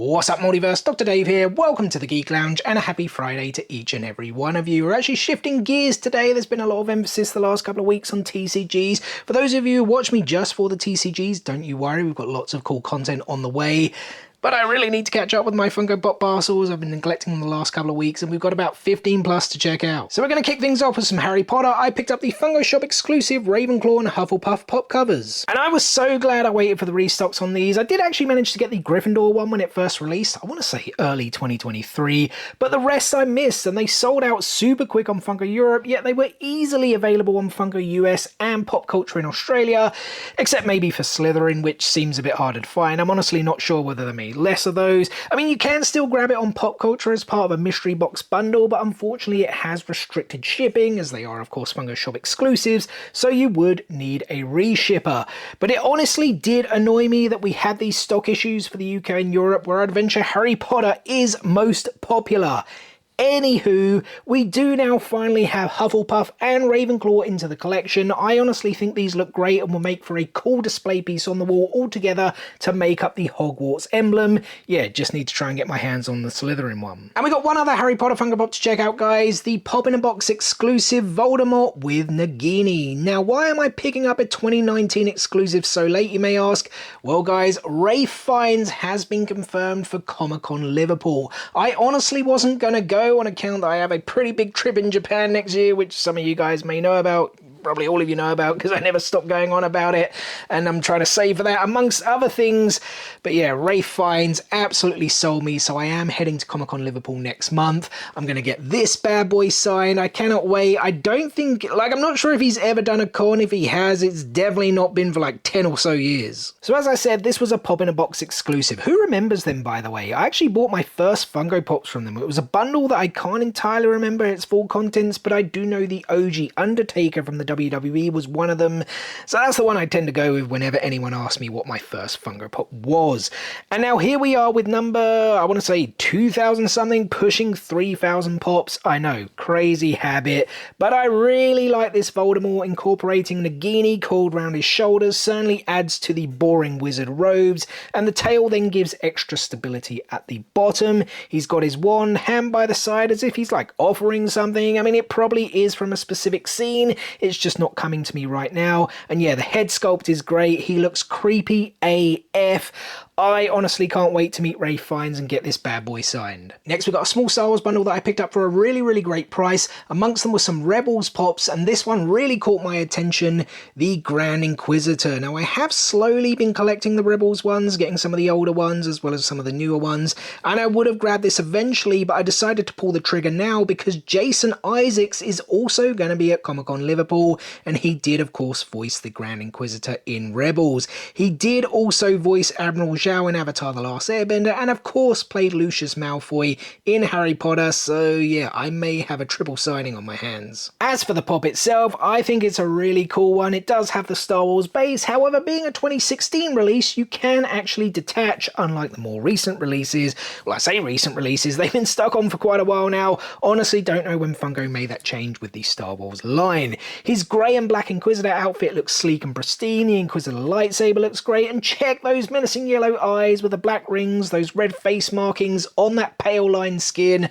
What's up, Multiverse? Dr. Dave here. Welcome to the Geek Lounge and a happy Friday to each and every one of you. We're actually shifting gears today. There's been a lot of emphasis the last couple of weeks on TCGs. For those of you who watch me just for the TCGs, don't you worry, we've got lots of cool content on the way. But I really need to catch up with my Funko Pop parcels. I've been neglecting them the last couple of weeks and we've got about 15 plus to check out. So we're going to kick things off with some Harry Potter. I picked up the Funko Shop exclusive Ravenclaw and Hufflepuff pop covers. And I was so glad I waited for the restocks on these. I did actually manage to get the Gryffindor one when it first released. I want to say early 2023. But the rest I missed and they sold out super quick on Funko Europe, yet they were easily available on Funko US and Pop Culture in Australia. Except maybe for Slytherin, which seems a bit harder to find. I'm honestly not sure whether they made less of those. I mean, you can still grab it on Pop Culture as part of a mystery box bundle, but unfortunately it has restricted shipping, as they are of course Funko Shop exclusives, so you would need a reshipper. But it honestly did annoy me that we had these stock issues for the UK and Europe where Adventure Harry Potter is most popular. Anywho, we do now finally have Hufflepuff and Ravenclaw into the collection. I honestly think these look great and will make for a cool display piece on the wall altogether to make up the Hogwarts emblem. Yeah, just need to try and get my hands on the Slytherin one. And we got one other Harry Potter Funko Pop to check out, guys. The Pop in a Box exclusive Voldemort with Nagini. Now, why am I picking up a 2019 exclusive so late, you may ask? Well, guys, Ralph Fiennes has been confirmed for Comic-Con Liverpool. I honestly wasn't going to go on account that I have a pretty big trip in Japan next year, which some of you guys may know about. Probably all of you know about because I never stop going on about it and I'm trying to save for that amongst other things. But yeah, Ralph Fiennes absolutely sold me, so I am heading to Comic-Con Liverpool next month. I'm going to get this bad boy signed. I cannot wait. I don't think, I'm not sure if he's ever done a con. If he has, it's definitely not been for like 10 or so years. So as I said, this was a Pop in a Box exclusive. Who remembers them, by the way? I actually bought my first Funko Pops from them. It was a bundle that I can't entirely remember its full contents, but I do know the OG Undertaker from the WWE was one of them, so that's the one I tend to go with whenever anyone asks me what my first Funko Pop was. And now here we are with number, I want to say 2,000 something, pushing 3,000 pops. I know, crazy habit, but I really like this Voldemort. Incorporating Nagini coiled around his shoulders certainly adds to the boring wizard robes, and the tail then gives extra stability at the bottom. He's got his wand, hand by the side as if he's like offering something. I mean, it probably is from a specific scene, it's just not coming to me right now. And yeah, the head sculpt is great. He looks creepy AF. I honestly can't wait to meet Ralph Fiennes and get this bad boy signed. Next, we've got a small Star Wars bundle that I picked up for a really great price. Amongst them was some Rebels pops, and this one really caught my attention, the Grand Inquisitor. Now, I have slowly been collecting the Rebels ones, getting some of the older ones as well as some of the newer ones, and I would have grabbed this eventually, but I decided to pull the trigger now because Jason Isaacs is also going to be at Comic-Con Liverpool, and he did, of course, voice the Grand Inquisitor in Rebels. He did also voice Admiral Zhao in Avatar The Last Airbender, and of course played Lucius Malfoy in Harry Potter, so yeah, I may have a triple signing on my hands. As for the pop itself, I think it's a really cool one. It does have the Star Wars base, however, being a 2016 release, you can actually detach, unlike the more recent releases. Well, I say recent releases, they've been stuck on for quite a while now. Honestly, don't know when Funko made that change with the Star Wars line. His grey and black Inquisitor outfit looks sleek and pristine, the Inquisitor lightsaber looks great, and check those menacing yellow eyes with the black rings, those red face markings on that pale line skin.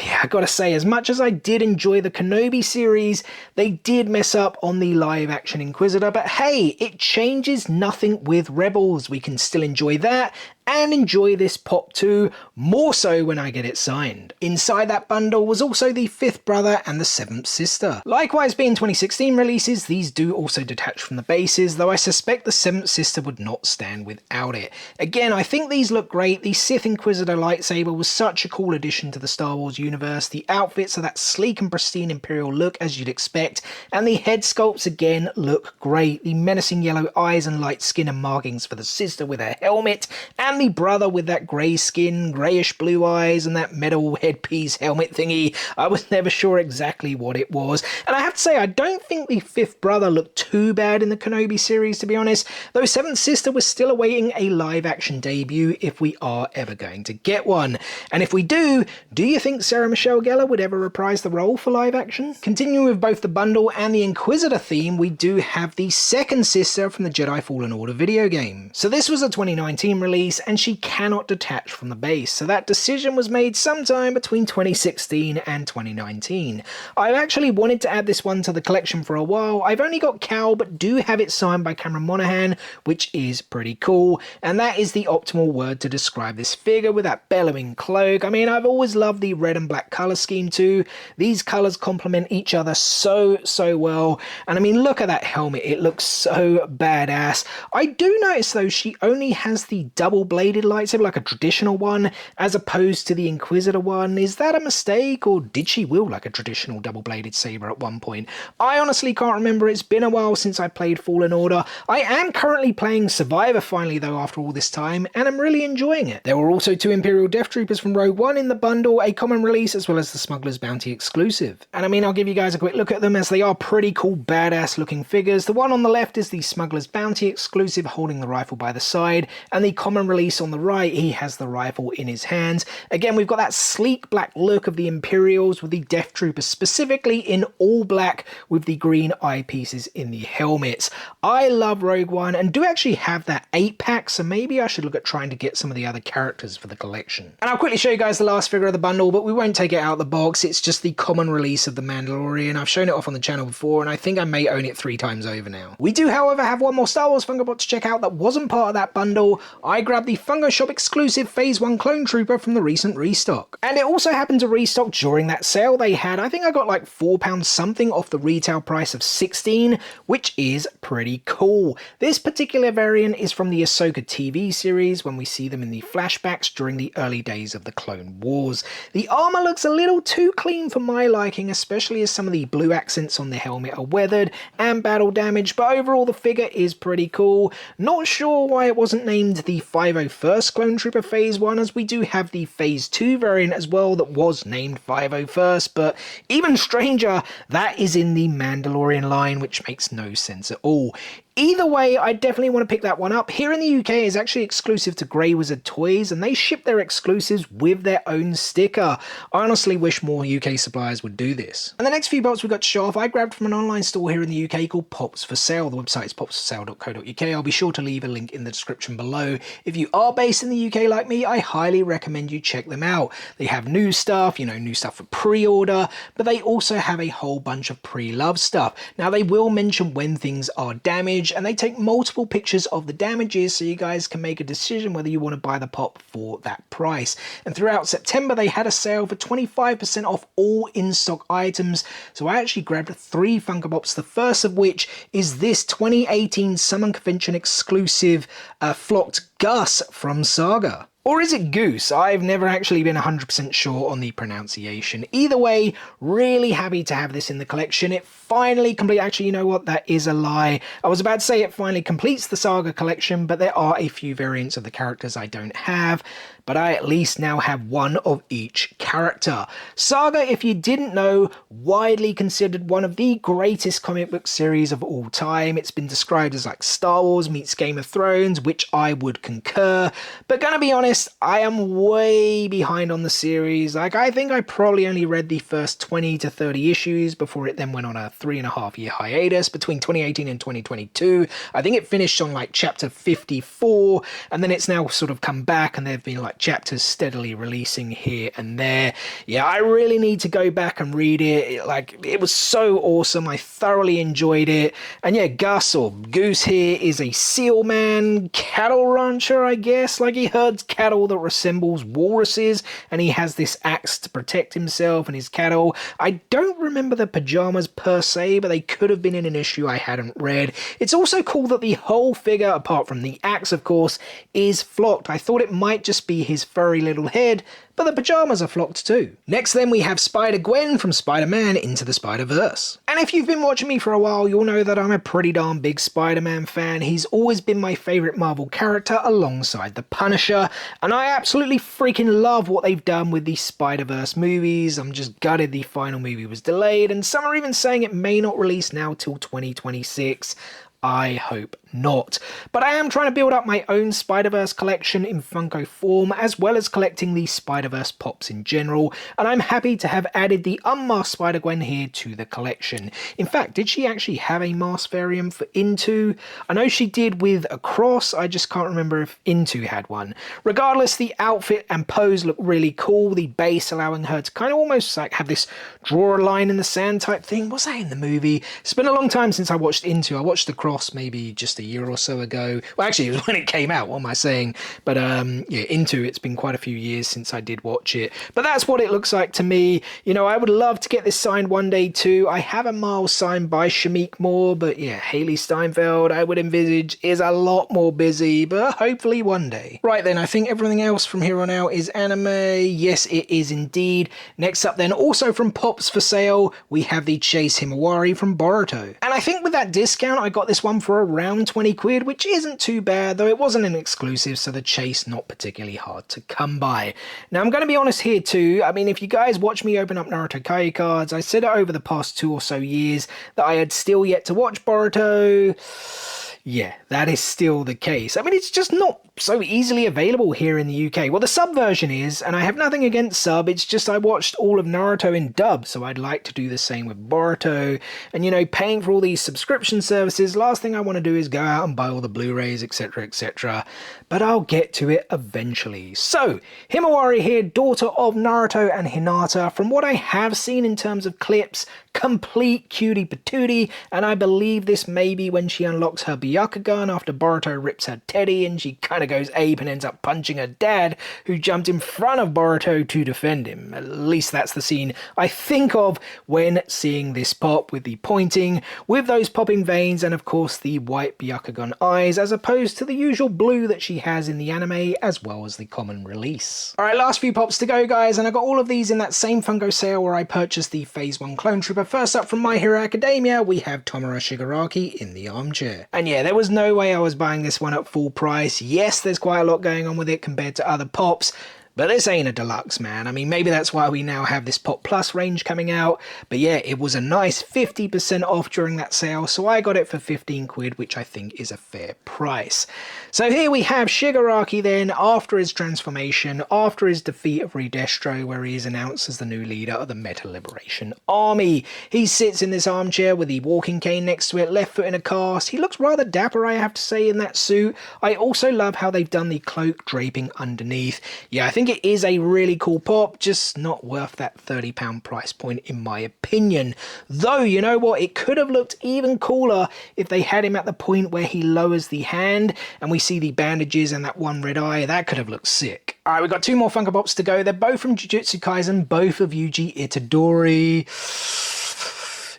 Yeah, I gotta say, as much as I did enjoy the Kenobi series, they did mess up on the live action Inquisitor, but hey, it changes nothing with Rebels. We can still enjoy that and enjoy this pop too, more so when I get it signed. Inside that bundle was also the fifth brother and the seventh sister. Likewise, being 2016 releases, these do also detach from the bases, though I suspect the seventh sister would not stand without it. Again, I think these look great. The Sith Inquisitor lightsaber was such a cool addition to the Star Wars universe. The outfits are that sleek and pristine Imperial look as you'd expect, and the head sculpts again look great. The menacing yellow eyes and light skin and markings for the sister with her helmet, and the brother with that grey skin, greyish blue eyes, and that metal headpiece helmet thingy. I was never sure exactly what it was. And I have to say, I don't think the fifth brother looked too bad in the Kenobi series, to be honest, though seventh sister was still awaiting a live action debut if we are ever going to get one. And if we do you think think Sarah Michelle Gellar would ever reprise the role for live action. Continuing with both the bundle and the Inquisitor theme, we do have the second sister from the Jedi Fallen Order video game. So this was a 2019 release, and she cannot detach from the base, so that decision was made sometime between 2016 and 2019. I've actually wanted to add this one to the collection for a while. I've only got Cal, but do have it signed by Cameron Monaghan, which is pretty cool, and that is the optimal word to describe this figure with that bellowing cloak. I mean, I've always loved the red and black color scheme too. These colors complement each other so well, and I mean, look at that helmet. It looks so badass. I do notice though, she only has the double-bladed lightsaber, like a traditional one, as opposed to the Inquisitor one. Is that a mistake, or did she wield like a traditional double-bladed saber at one point? I honestly can't remember. It's been a while since I played Fallen Order. I am currently playing Survivor finally though after all this time, and I'm really enjoying it. There were also 2 Imperial Death Troopers from Rogue One in the bundle, a common release as well as the Smuggler's Bounty exclusive. And I mean, I'll give you guys a quick look at them as they are pretty cool, badass looking figures. The one on the left is the Smuggler's Bounty exclusive holding the rifle by the side, and the common release on the right, he has the rifle in his hands. Again, we've got that sleek black look of the Imperials with the Death Troopers specifically in all black with the green eyepieces in the helmets. I love Rogue One and do actually have that 8-pack, so maybe I should look at trying to get some of the other characters for the collection. And I'll quickly show you guys the last figure of the bundle, but we won't take it out of the box. It's just the common release of the Mandalorian. I've shown it off on the channel before, and I think I may own it 3 times over now. We do, however, have one more Star Wars Funko Pop to check out that wasn't part of that bundle. I grabbed the Funko Shop exclusive Phase 1 Clone Trooper from the recent restock. And it also happened to restock during that sale they had. I think I got like £4 something off the retail price of 16, which is pretty cool. This particular variant is from the Ahsoka TV series when we see them in the flashbacks during the early days of the Clone Wars. The armor looks a little too clean for my liking, especially as some of the blue accents on the helmet are weathered and battle damaged, but overall the figure is pretty cool. Not sure why it wasn't named the 501st Clone Trooper Phase 1, as we do have the Phase 2 variant as well that was named 501st, but even stranger, that is in the Mandalorian line, which makes no sense at all. Either way, I definitely want to pick that one up. Here in the UK, it's actually exclusive to Grey Wizard Toys, and they ship their exclusives with their own sticker. I honestly wish more UK suppliers would do this. And the next few bots we got to show off, I grabbed from an online store here in the UK called Pops for Sale. The website is popsforsale.co.uk. I'll be sure to leave a link in the description below. If you are based in the UK like me, I highly recommend you check them out. They have new stuff, you know, new stuff for pre-order, but they also have a whole bunch of pre-love stuff. Now, they will mention when things are damaged, and they take multiple pictures of the damages so you guys can make a decision whether you want to buy the pop for that price. And throughout September, they had a sale for 25% off all in-stock items, so I actually grabbed 3 Funko Pops, the first of which is this 2018 Summer Convention exclusive flocked Gus from Saga. Or is it Goose? I've never actually been 100% sure on the pronunciation. Either way, really happy to have this in the collection. It finally complete. Actually, you know what? That is a lie. I was about to say it finally completes the Saga collection, but there are a few variants of the characters I don't have. But I at least now have one of each character. Saga, if you didn't know, widely considered one of the greatest comic book series of all time. It's been described as like Star Wars meets Game of Thrones, which I would concur. But gonna be honest, I am way behind on the series. Like, I think I probably only read the first 20 to 30 issues before it then went on a 3.5-year hiatus between 2018 and 2022. I think it finished on like chapter 54, and then it's now sort of come back, and there have been like chapters steadily releasing here and there. Yeah, I really need to go back and read it. Like, it was so awesome. I thoroughly enjoyed it. And yeah, Gus, or Goose here, is a seal man, cattle rancher, I guess. Like, he herds cattle that resembles walruses, and he has this axe to protect himself and his cattle. I don't remember the pajamas per se, but they could have been in an issue I hadn't read. It's also cool that the whole figure, apart from the axe of course, is flocked. I thought it might just be his furry little head, but the pajamas are flocked too. Next then we have Spider-Gwen from Spider-Man Into the Spider-Verse. And if you've been watching me for a while, you'll know that I'm a pretty darn big Spider-Man fan. He's always been my favourite Marvel character alongside the Punisher, and I absolutely freaking love what they've done with the Spider-Verse movies. I'm just gutted the final movie was delayed, and some are even saying it may not release now till 2026. I hope not. But I am trying to build up my own Spider-Verse collection in Funko form, as well as collecting the Spider-Verse pops in general, and I'm happy to have added the unmasked Spider-Gwen here to the collection. In fact, did she actually have a mask variant for Into? I know she did with a cross, I just can't remember if Into had one. Regardless, the outfit and pose look really cool, the base allowing her to kind of almost like have this draw a line in the sand type thing. Was that in the movie? It's been a long time since I watched Into. I watched the cross maybe just a year or so ago. Well, actually, it was when it came out, what am I saying? But yeah, Into, it's been quite a few years since I did watch it. But that's what it looks like to me. You know, I would love to get this signed one day too. I have a Miles signed by Shamik Moore, but yeah, Haley Steinfeld, I would envisage, is a lot more busy, but hopefully one day. Right then, I think everything else from here on out is anime. Yes, it is indeed. Next up then, also from Pops for sale, we have the Chase Himawari from Boruto. And I think with that discount, I got this one for around 20 quid, which isn't too bad, though it wasn't an exclusive, so the Chase not particularly hard to come by. Now, I'm going to be honest here too. I mean, if you guys watch me open up Naruto Kai cards, I said it over the past 2 or so years that I had still yet to watch Boruto. Yeah, that is still the case. I mean, it's just not so easily available here in the UK. Well, the sub version is, and I have nothing against sub, it's just I watched all of Naruto in dub, so I'd like to do the same with Boruto. And, you know, paying for all these subscription services, last thing I want to do is go out and buy all the Blu-rays, etc, etc. But I'll get to it eventually. So, Himawari here, daughter of Naruto and Hinata. From what I have seen in terms of clips, complete cutie patootie, and I believe this may be when she unlocks her Byakugan after Boruto rips her teddy and she kind of goes ape and ends up punching her dad, who jumped in front of Boruto to defend him. At least that's the scene I think of when seeing this pop, with the pointing, with those popping veins, and of course the white Byakugan eyes, as opposed to the usual blue that she has in the anime, as well as the common release. Alright, last few pops to go, guys, and I got all of these in that same Funko sale where I purchased the Phase 1 Clone Trooper. First up from My Hero Academia, we have Tomura Shigaraki in the armchair. And yeah, there was no way I was buying this one at full price. Yes, there's quite a lot going on with it compared to other pops, but this ain't a deluxe, man. I mean, maybe that's why we now have this Pop Plus range coming out. But yeah, it was a nice 50% off during that sale, so I got it for 15 quid, which I think is a fair price. So here we have Shigaraki then, after his transformation, after his defeat of Redestro, where he is announced as the new leader of the Meta Liberation Army. He sits in this armchair with the walking cane next to it, left foot in a cast. He looks rather dapper, I have to say, in that suit. I also love how they've done the cloak draping underneath. Yeah, I think it is a really cool pop, just not worth that £30 price point in my opinion. Though, you know what, it could have looked even cooler if they had him at the point where he lowers the hand and we see the bandages and that one red eye. That could have looked sick. Alright, we've got 2 more Funko Pops to go. They're both from Jujutsu Kaisen, both of Yuji Itadori.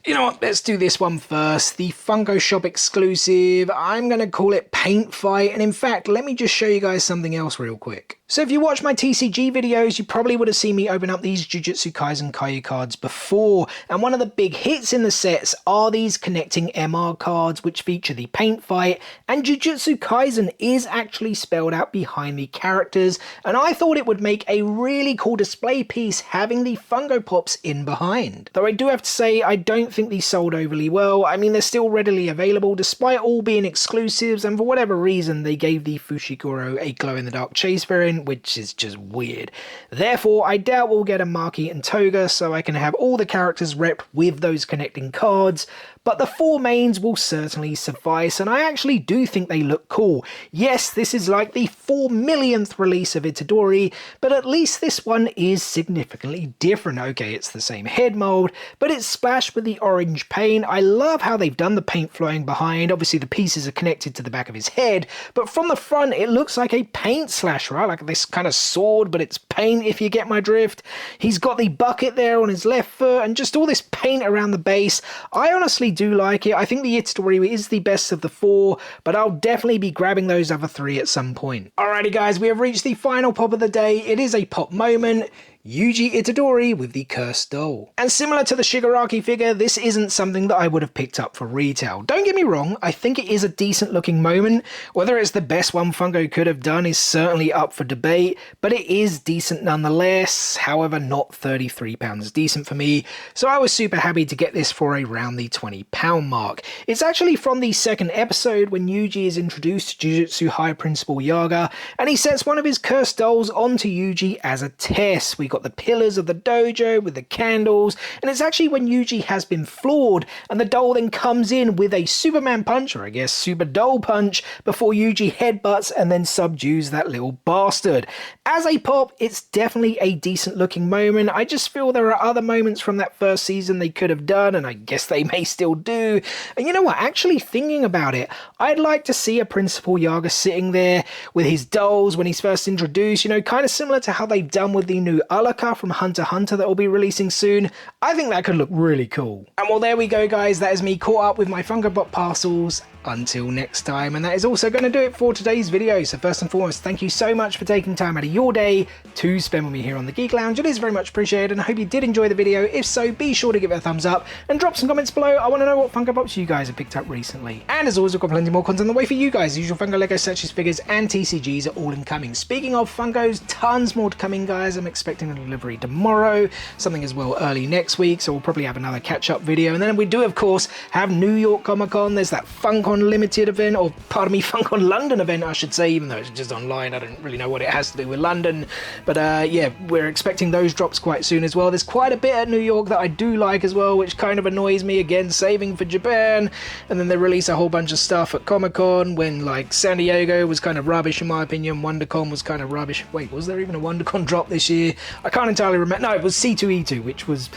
You know what, let's do this one first. The Funko Shop exclusive. I'm going to call it Paint Fight. And in fact, let me just show you guys something else real quick. So if you watch my TCG videos, you probably would have seen me open up these Jujutsu Kaisen Kaiju cards before. And one of the big hits in the sets are these connecting MR cards, which feature the Paint Fight. And Jujutsu Kaisen is actually spelled out behind the characters. And I thought it would make a really cool display piece having the Funko Pops in behind. Though I do have to say, I don't think these sold overly well. I mean, they're still readily available despite all being exclusives, and for whatever reason they gave the Fushiguro a glow-in-the-dark chase variant, which is just weird. Therefore, I doubt we'll get a Maki and Toga, so I can have all the characters repped with those connecting cards, but the 4 mains will certainly suffice, and I actually do think they look cool. Yes, this is like the 4 millionth release of Itadori, but at least this one is significantly different. Okay, it's the same head mold, but it's splashed with the orange paint. I love how they've done the paint flowing behind. Obviously the pieces are connected to the back of his head, but from the front it looks like a paint slash, right? Like this kind of sword, but it's paint, if you get my drift. He's got the bucket there on his left foot, and just all this paint around the base. I honestly do like it. I think the Itadori is the best of the 4, but I'll definitely be grabbing those other 3 at some point. Alrighty guys, we have reached the final pop of the day. It is a pop moment. Yuji Itadori with the cursed doll. And similar to the Shigaraki figure, this isn't something that I would have picked up for retail. Don't get me wrong, I think it is a decent looking moment. Whether it's the best one Funko could have done is certainly up for debate, but it is decent nonetheless. However, not £33 decent for me, so I was super happy to get this for around the £20 mark. It's actually from the second episode when Yuji is introduced to Jujutsu High Principal Yaga, and he sets one of his cursed dolls onto Yuji as a test. We got the pillars of the dojo with the candles, and it's actually when Yuji has been floored, and the doll then comes in with a Superman punch, or I guess Super Doll punch, before Yuji headbutts and then subdues that little bastard. As a pop, it's definitely a decent looking moment. I just feel there are other moments from that first season they could have done, and I guess they may still do. And you know what, actually thinking about it, I'd like to see a Principal Yaga sitting there with his dolls when he's first introduced, you know, kind of similar to how they've done with the new Alaka from Hunter x Hunter that will be releasing soon. I think that could look really cool. And well, there we go guys, that is me caught up with my Funko Pop parcels. Until next time, and that is also going to do it for today's video. So first and foremost, thank you so much for taking time out of your day to spend with me here on the Geek Lounge. It is very much appreciated, and I hope you did enjoy the video. If so, be sure to give it a thumbs up and drop some comments below. I want to know what Funko Pops you guys have picked up recently. And as always, we've got plenty more content on the way for you guys. The usual Funko, Lego, Searches, figures, and TCGs are all incoming. Speaking of Funkos, tons more to come in, guys. I'm expecting a delivery tomorrow, something as well early next week, so we'll probably have another catch-up video. And then we do, of course, have New York Comic Con. There's that FunCon Limited event, or pardon me, FunCon London event, I should say, even though it's just online. I don't really know what it has to do with London, but yeah, we're expecting those drops quite soon as well. There's quite a bit at New York that I do like as well, which kind of annoys me, again, saving for Japan, and then they release a whole bunch of stuff at Comic-Con when, like, San Diego was kind of rubbish in my opinion, WonderCon was kind of rubbish. Wait, was there even a WonderCon drop this year? I can't entirely remember. No, it was C2E2, which was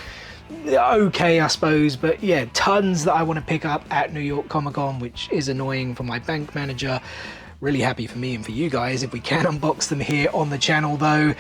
okay, I suppose, but yeah, tons that I want to pick up at New York Comic Con, which is annoying for my bank manager. Really happy for me and for you guys if we can unbox them here on the channel though.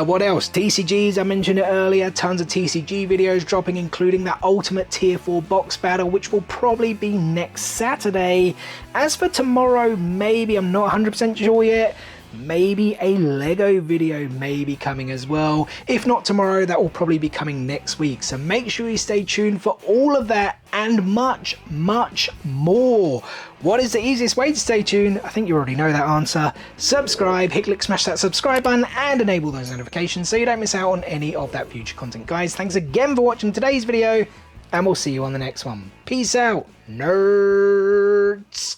What else? TCGs, I mentioned it earlier, tons of TCG videos dropping, including that Ultimate Tier 4 box battle, which will probably be next Saturday. As for tomorrow, maybe, I'm not 100% sure yet. Maybe a Lego video may be coming as well. If not tomorrow, that will probably be coming next week. So make sure you stay tuned for all of that and much, much more. What is the easiest way to stay tuned? I think you already know that answer. Subscribe, hit click, smash that subscribe button and enable those notifications so you don't miss out on any of that future content. Guys, thanks again for watching today's video and we'll see you on the next one. Peace out, nerds.